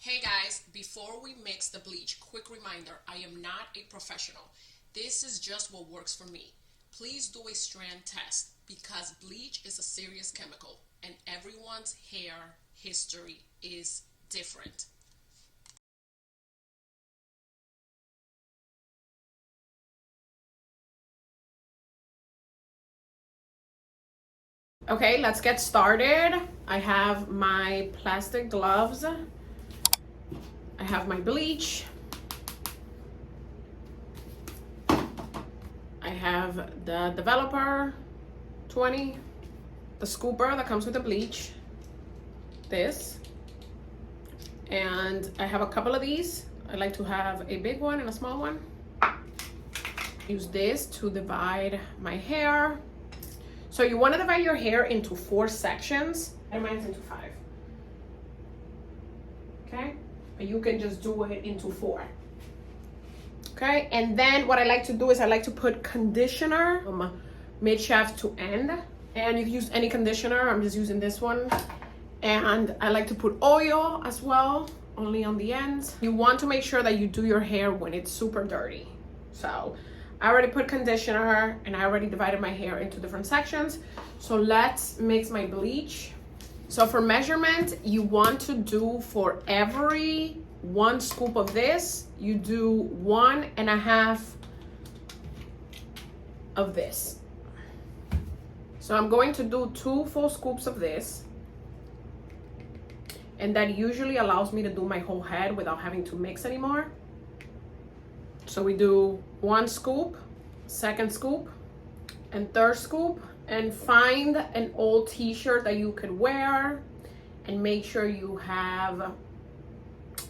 Hey guys, before we mix the bleach, quick reminder, I am not a professional. This is just what works for me. Please do a strand test because bleach is a serious chemical and everyone's hair history is different. Okay, let's get started. I have my plastic gloves. I have my bleach. I have the developer 20, the scooper that comes with the bleach, this, and I have a couple of these. I like to have a big one and a small one. Use this to divide my hair. So you want to divide your hair into 4 sections, and mine's into 5. Okay, but you can just do it into 4. Okay, and then what I like to do is I like to put conditioner from mid shaft to end, and you can use any conditioner. I'm just using this one, and I like to put oil as well, only on the ends. You want to make sure that you do your hair when it's super dirty. So I already put conditioner and I already divided my hair into different sections. So let's mix my bleach. So for measurement, you want to do for every 1 scoop of this, you do 1.5 of this. So I'm going to do 2 full scoops of this. And that usually allows me to do my whole head without having to mix anymore. So we do 1 scoop, 2nd scoop, and 3rd scoop. And find an old t-shirt that you could wear and make sure you have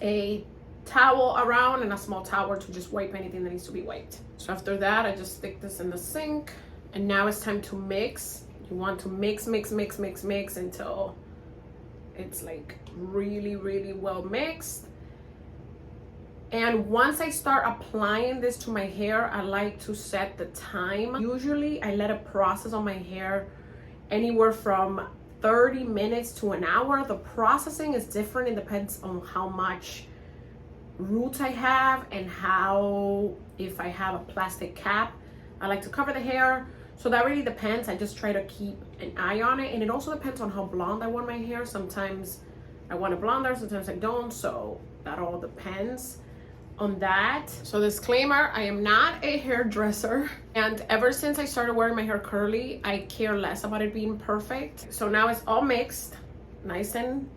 a towel around and a small towel to just wipe anything that needs to be wiped. So after that, I just stick this in the sink. And now it's time to mix. You want to mix until it's like really, really well mixed. And once I start applying this to my hair, I like to set the time. Usually I let it process on my hair anywhere from 30 minutes to an hour. The processing is different. It depends on how much roots I have and if I have a plastic cap. I like to cover the hair. So that really depends. I just try to keep an eye on it. And it also depends on how blonde I want my hair. Sometimes I want it blonder, sometimes I don't. So that all depends on that. So disclaimer, I am not a hairdresser, and ever since I started wearing my hair curly, I care less about it being perfect. So now it's all mixed, nice and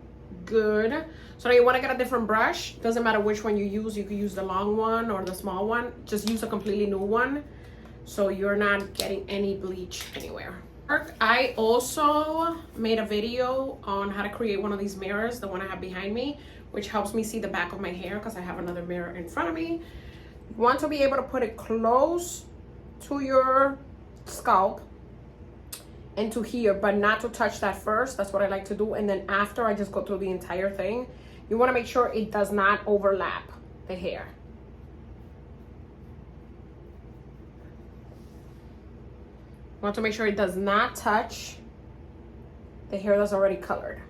good. So now you want to get a different brush. Doesn't matter which one you use. You can use the long one or the small one. Just use a completely new one so you're not getting any bleach anywhere. I also made a video on how to create one of these mirrors, the one I have behind me, which helps me see the back of my hair because I have another mirror in front of me. You want to be able to put it close to your scalp and to here, but not to touch that first. That's what I like to do. And then after, I just go through the entire thing. You want to make sure it does not overlap the hair. You want to make sure it does not touch the hair that's already colored.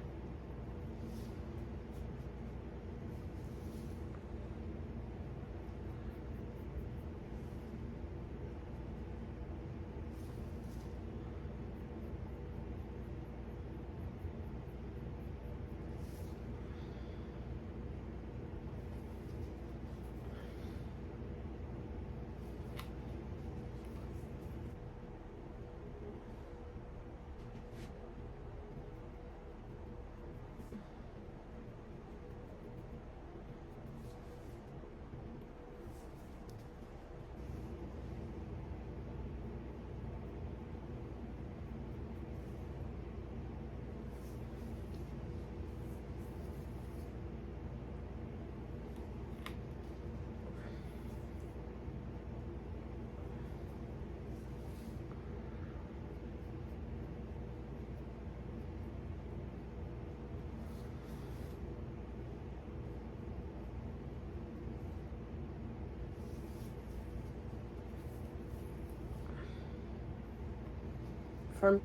From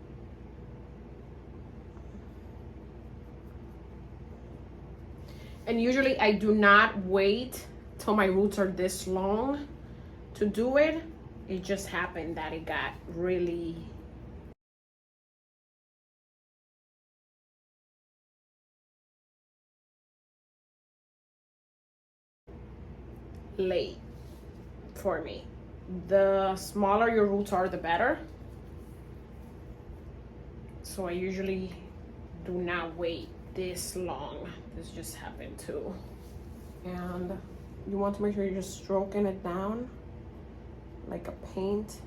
And usually I do not wait till my roots are this long to do it. It just happened that it got really late for me. The smaller your roots are, the better. So I usually do not wait this long. This just happened too. And you want to make sure you're just stroking it down like a paint.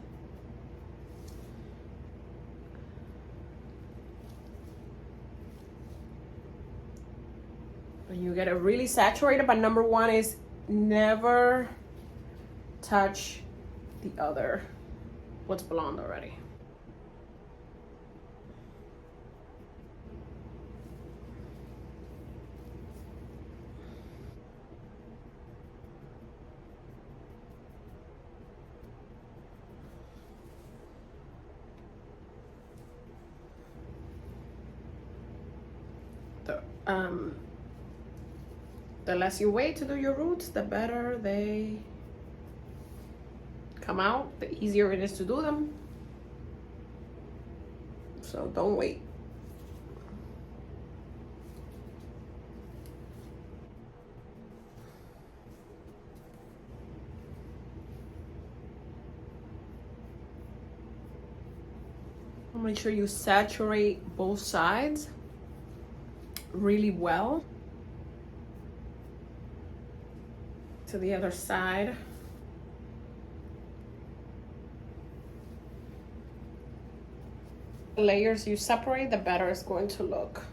And you get it really saturated, but number one is never touch the other, what's blonde already. The less you wait to do your roots, the better they come out, the easier it is to do them. So don't wait. Make sure you saturate both sides really well. To the other side. The layers you separate, the better it's going to look.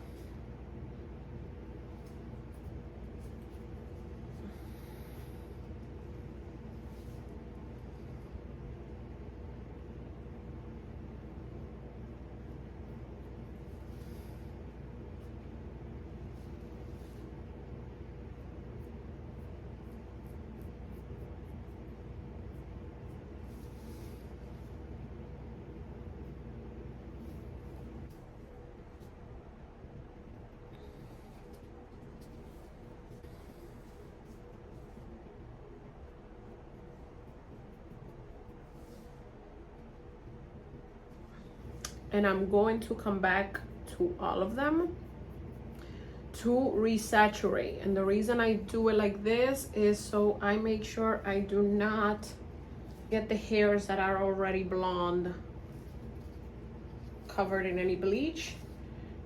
And I'm going to come back to all of them to resaturate. And the reason I do it like this is so I make sure I do not get the hairs that are already blonde covered in any bleach.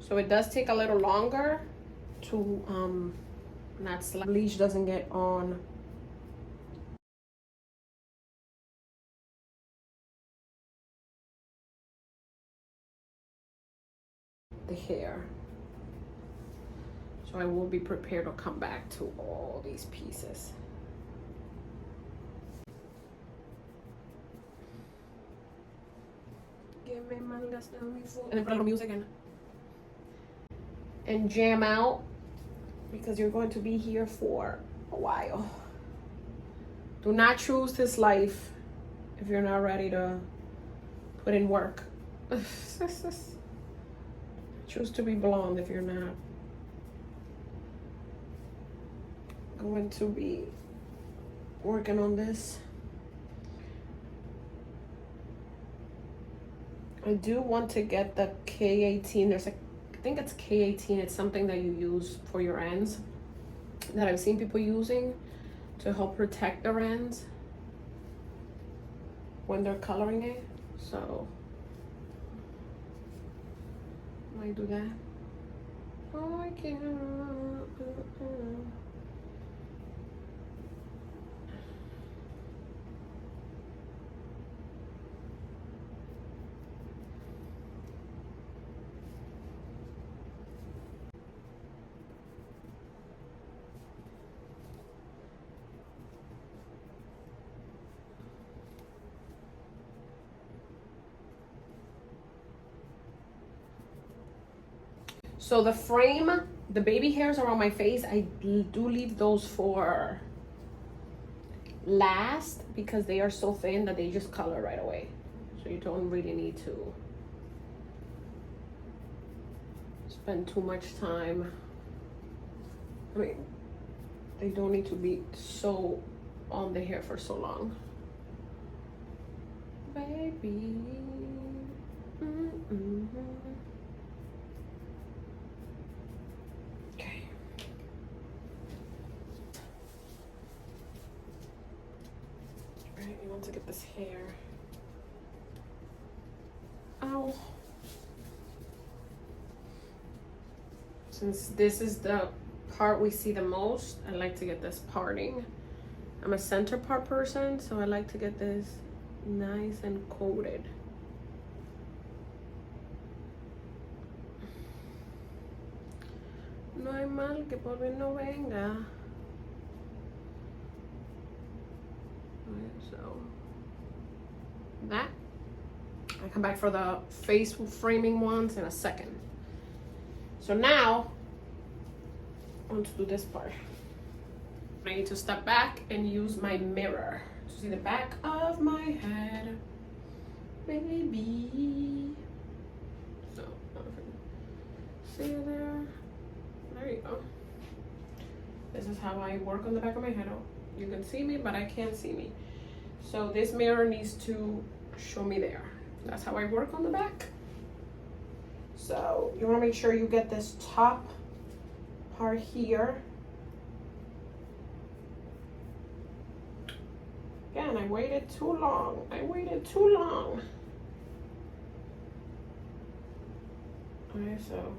So it does take a little longer to not slide. Bleach doesn't get on the hair. So I will be prepared to come back to all these pieces. Give me mangas, tell me food. And then put a little music in. And jam out, because you're going to be here for a while. Do not choose this life if you're not ready to put in work. Choose to be blonde if you're not going to be working on this. I do want to get the K18. There's a, I think it's K18. It's something that you use for your ends that I've seen people using to help protect their ends when they're coloring it. So I might do that. Oh, I can't. So the frame, the baby hairs around my face, I do leave those for last because they are so thin that they just color right away. So you don't really need to spend too much time. I mean, They don't need to be so on the hair for so long. Baby. Okay. Right, you want to get this hair. Ow. Since this is the part we see the most, I like to get this parting. I'm a center part person, so I like to get this nice and coated. No hay mal que por bien no venga. Okay, so that. I come back for the face framing ones in a second. So now, I want to do this part. I need to step back and use my mirror to see the back of my head, baby. So, see there? There you go. This is how I work on the back of my head. You can see me, but I can't see me. So this mirror needs to show me there. That's how I work on the back. So you want to make sure you get this top part here. Again, I waited too long. I waited too long. Okay, so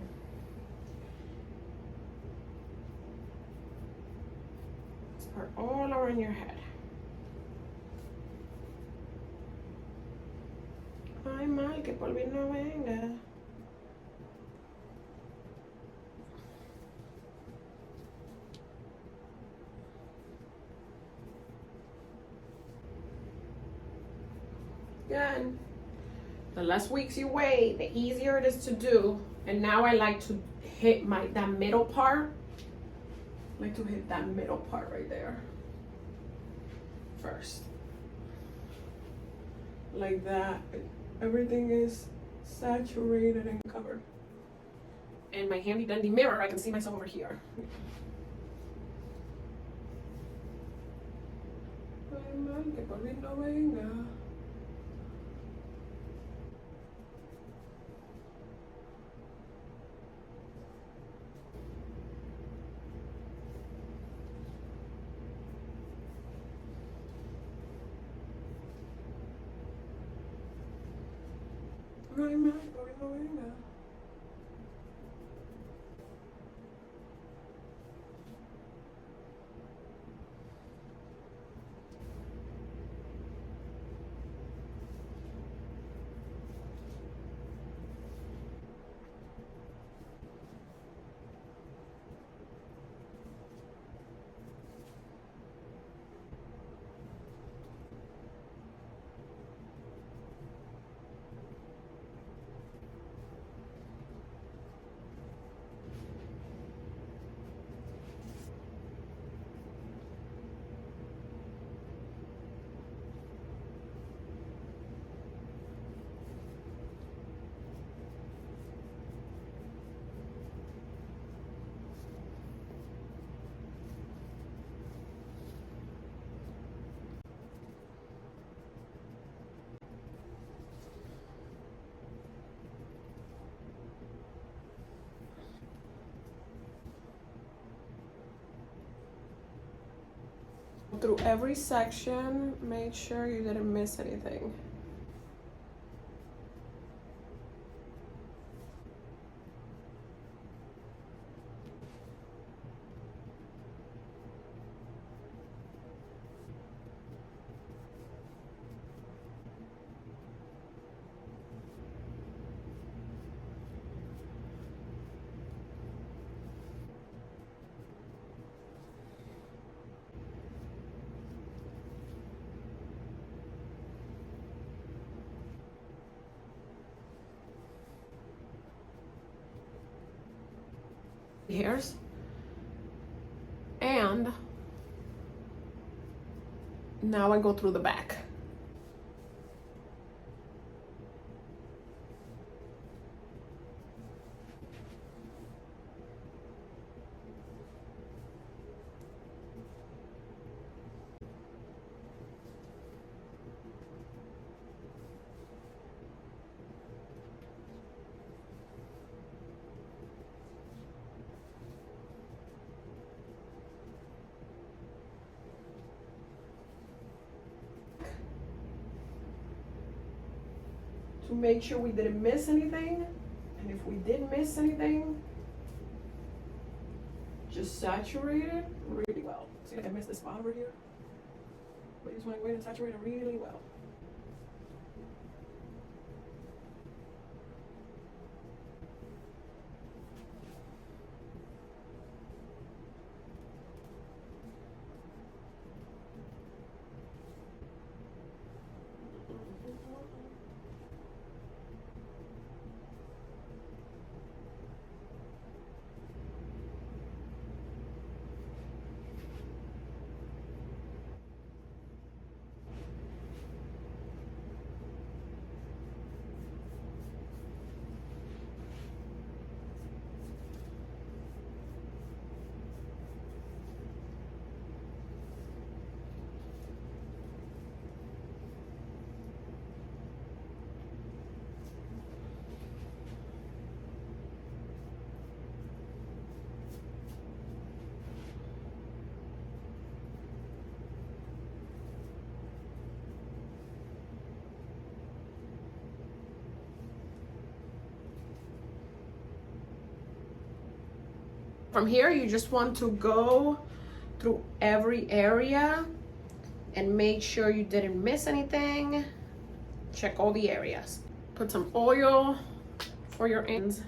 this part all around your head. Ay, mal, que por bien no venga. Again, the less weeks you wait, the easier it is to do. And now I like to hit that middle part. I like to hit that middle part right there first. Like that. Everything is saturated and covered. And my handy dandy mirror, I can see myself over here. Ay, mal, que por bien no venga. Ay, mal, que por bien no venga. Through every section, make sure you didn't miss anything. Hairs, and now I go through the back. to make sure we didn't miss anything. And if we did miss anything, just saturate it really well. See, like I missed this spot over here. But you just want to go in and saturate it really well. From here, you just want to go through every area and make sure you didn't miss anything. Check all the areas. Put some oil for your ends.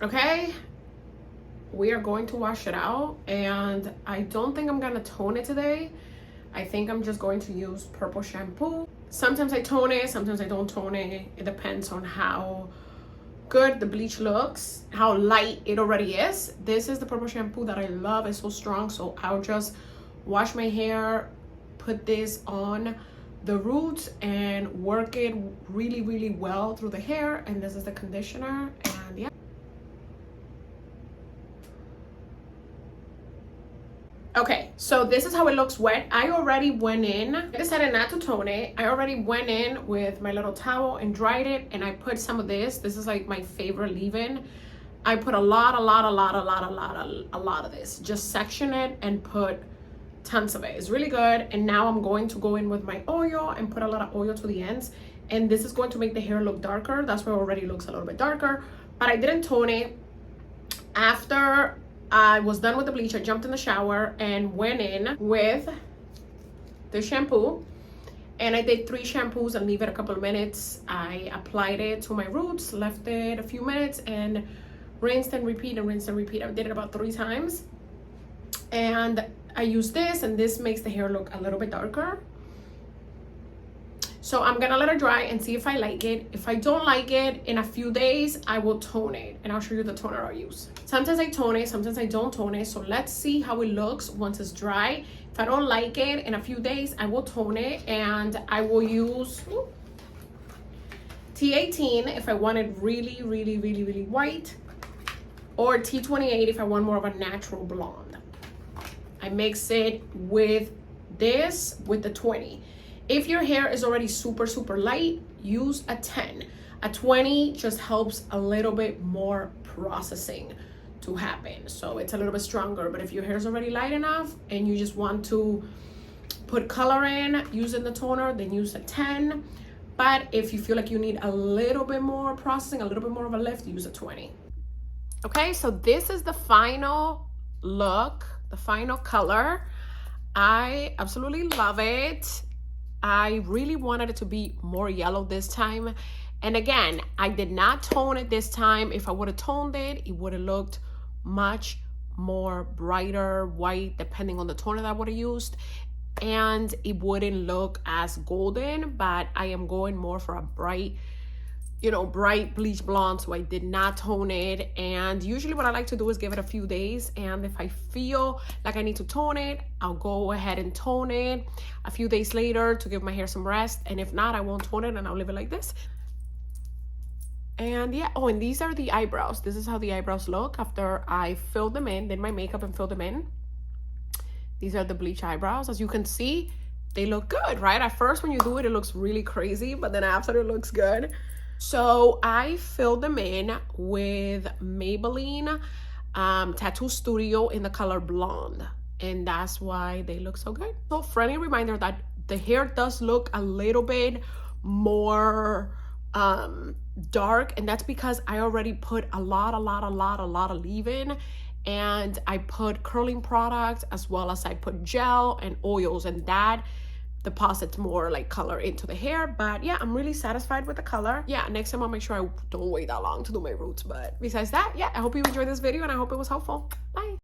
Okay, we are going to wash it out, and I don't think I'm gonna tone it today. I think I'm just going to use purple shampoo. Sometimes I tone it, sometimes I don't tone it. It depends on how good the bleach looks, how light it already is. This is the purple shampoo that I love. It's so strong, so I'll just wash my hair, put this on the roots, and work it really, really well through the hair. And this is the conditioner, and yeah. Okay, so this is how it looks wet. I already went in. I decided not to tone it. I already went in with my little towel and dried it, and I put some of this. This is like my favorite leave-in. I put a lot of this. Just section it and put tons of it. It's really good. And now I'm going to go in with my oil and put a lot of oil to the ends. And this is going to make the hair look darker. That's why it already looks a little bit darker. But I didn't tone it. After I was done with the bleach, I jumped in the shower and went in with the shampoo, and I did 3 shampoos and leave it a couple of minutes. I applied it to my roots, left it a few minutes, and rinsed and repeat and rinsed and repeat. I did it about 3 times, and I used this, and this makes the hair look a little bit darker. So I'm gonna let it dry and see if I like it. If I don't like it, in a few days, I will tone it, and I'll show you the toner I'll use. Sometimes I tone it, sometimes I don't tone it. So let's see how it looks once it's dry. If I don't like it, in a few days, I will tone it, and I will use T18 if I want it really, really, really, really white, or T28 if I want more of a natural blonde. I mix it with this, with the 20. If your hair is already super, super light, use a 10. A 20 just helps a little bit more processing to happen. So it's a little bit stronger. But if your hair is already light enough and you just want to put color in using the toner, then use a 10. But if you feel like you need a little bit more processing, a little bit more of a lift, use a 20. Okay, so this is the final look, the final color. I absolutely love it. I really wanted it to be more yellow this time. And again, I did not tone it this time. If I would have toned it, it would have looked much more brighter white, depending on the toner that I would have used. And it wouldn't look as golden, but I am going more for a bright, bright bleach blonde, so I did not tone it. And usually what I like to do is give it a few days, and if I feel like I need to tone it, I'll go ahead and tone it a few days later to give my hair some rest. And if not, I won't tone it and I'll leave it like this. And yeah, oh, and these are the eyebrows. This is how the eyebrows look after I filled them in, did my makeup and filled them in. These are the bleach eyebrows. As you can see, they look good, right? At first when you do it, it looks really crazy, but then after it looks good. So I filled them in with Maybelline Tattoo Studio in the color Blonde, and that's why they look so good. So friendly reminder that the hair does look a little bit more dark, and that's because I already put a lot of leave-in, and I put curling products as well as I put gel and oils, and that deposits more like color into the hair. But yeah, I'm really satisfied with the color. Yeah, next time I'll make sure I don't wait that long to do my roots. But besides that, yeah, I hope you enjoyed this video and I hope it was helpful. Bye.